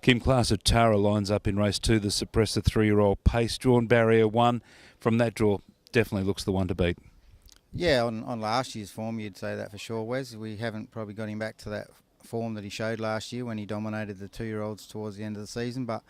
Kim Class of Tara lines up in race 2, the Suppressor 3-year-old Pace. Drawn barrier 1 from that draw, definitely looks the one to beat. Yeah, on last year's form, you'd say that for sure, Wes. We haven't probably got him back to that form that he showed last year when he dominated the 2-year-olds towards the end of the season. But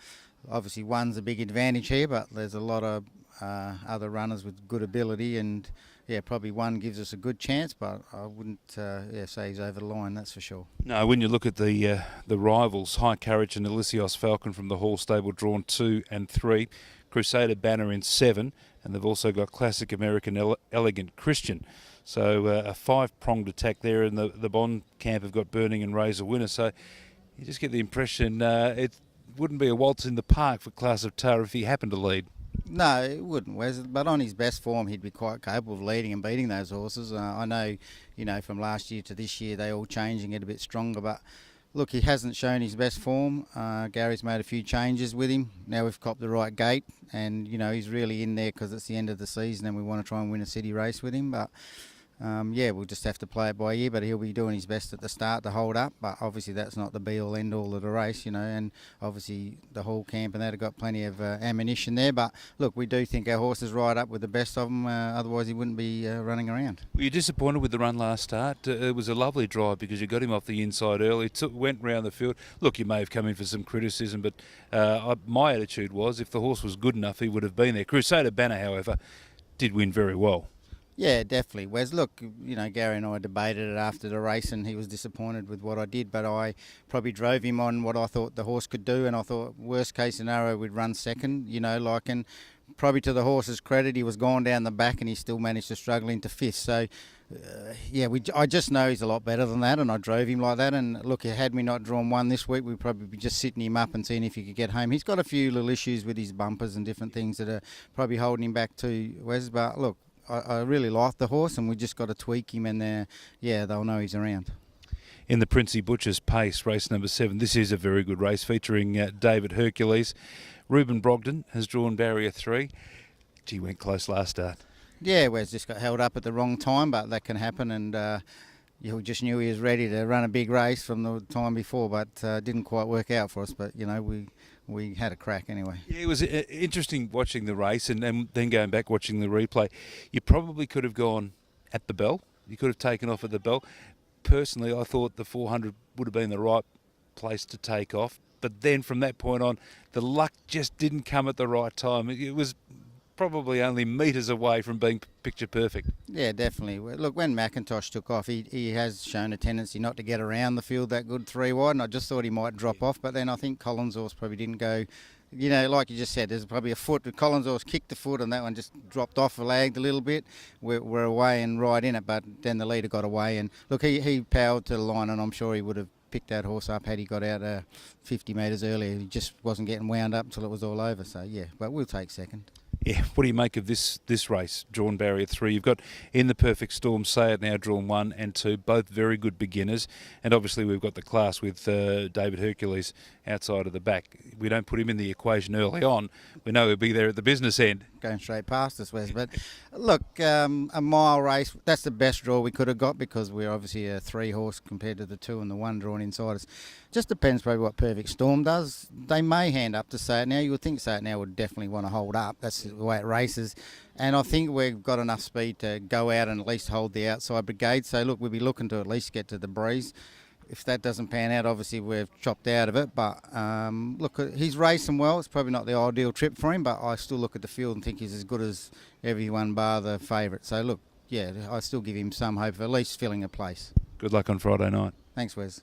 obviously, one's a big advantage here, but there's a lot of other runners with good ability, and yeah, probably one gives us a good chance, but I wouldn't say he's over the line, that's for sure. No, when you look at the rivals, High Courage and Elysios Falcon from the Hall stable drawn 2 and 3, Crusader Banner in 7, and they've also got Classic American Elegant Christian. So a 5-pronged attack there, and the Bond camp have got Burning and Razor Winner. So you just get the impression it wouldn't be a waltz in the park for Class of Tara if he happened to lead. No, it wouldn't, Wes. But on his best form, he'd be quite capable of leading and beating those horses. I know, from last year to this year, they all changing it a bit stronger. But look, he hasn't shown his best form. Gary's made a few changes with him. Now we've copped the right gate, and he's really in there because it's the end of the season, and we want to try and win a city race with him. But we'll just have to play it by ear, but he'll be doing his best at the start to hold up. But obviously that's not the be-all, end-all of the race, and obviously the whole camp and that have got plenty of ammunition there. But look, we do think our horse is right up with the best of them, otherwise he wouldn't be running around. Were you disappointed with the run last start? It was a lovely drive because you got him off the inside early, went round the field. Look, you may have come in for some criticism, but my attitude was if the horse was good enough, he would have been there. Crusader Banner, however, did win very well. Yeah, definitely, Wes. Look, Gary and I debated it after the race, and he was disappointed with what I did, but I probably drove him on what I thought the horse could do, and I thought worst case scenario we'd run second, and probably to the horse's credit, he was gone down the back and he still managed to struggle into fifth. So, I just know he's a lot better than that, and I drove him like that. And look, had we not drawn one this week, we'd probably be just sitting him up and seeing if he could get home. He's got a few little issues with his bumpers and different things that are probably holding him back too, Wes, but look, I really like the horse, and we just got to tweak him, and they'll know he's around. In the Princey Butcher's Pace, race number 7, this is a very good race featuring David Hercules. Reuben Brogden has drawn barrier 3. Gee, went close last start. Yeah, Wes just got held up at the wrong time, but that can happen, and we just knew he was ready to run a big race from the time before, but didn't quite work out for us. But we had a crack anyway. Yeah, it was interesting watching the race and then going back watching the replay. You probably could have gone at the bell. You could have taken off at the bell. Personally, I thought the 400 would have been the right place to take off. But then from that point on, the luck just didn't come at the right time. It was probably only metres away from being picture perfect. Yeah, definitely. Look, when McIntosh took off, he has shown a tendency not to get around the field that good 3 wide, and I just thought he might drop off, but then I think Collins' horse probably didn't go, like you just said, there's probably a foot. Collins' horse kicked the foot, and that one just dropped off, lagged a little bit. We're away and right in it, but then the leader got away, and look, he powered to the line, and I'm sure he would have picked that horse up had he got out 50 metres earlier. He just wasn't getting wound up until it was all over, so yeah, but we'll take second. Yeah, what do you make of this race, drawn barrier 3? You've got In the Perfect Storm, Say It Now, drawn 1 and 2, both very good beginners. And obviously we've got the class with David Hercules outside of the back. We don't put him in the equation early on. We know he'll be there at the business end. Going straight past us, Wes. But look, a mile race, that's the best draw we could have got because we're obviously a 3-horse compared to the 2 and the 1 drawn inside us. Just depends probably what Perfect Storm does. They may hand up to Say It Now. You would think Say It Now would definitely want to hold up. That's the way it races. And I think we've got enough speed to go out and at least hold the outside brigade. So look, we'll be looking to at least get to the breeze. If that doesn't pan out, obviously we've chopped out of it. But look, he's racing well. It's probably not the ideal trip for him, but I still look at the field and think he's as good as everyone bar the favourite. So look, yeah, I still give him some hope of at least filling a place. Good luck on Friday night. Thanks, Wes.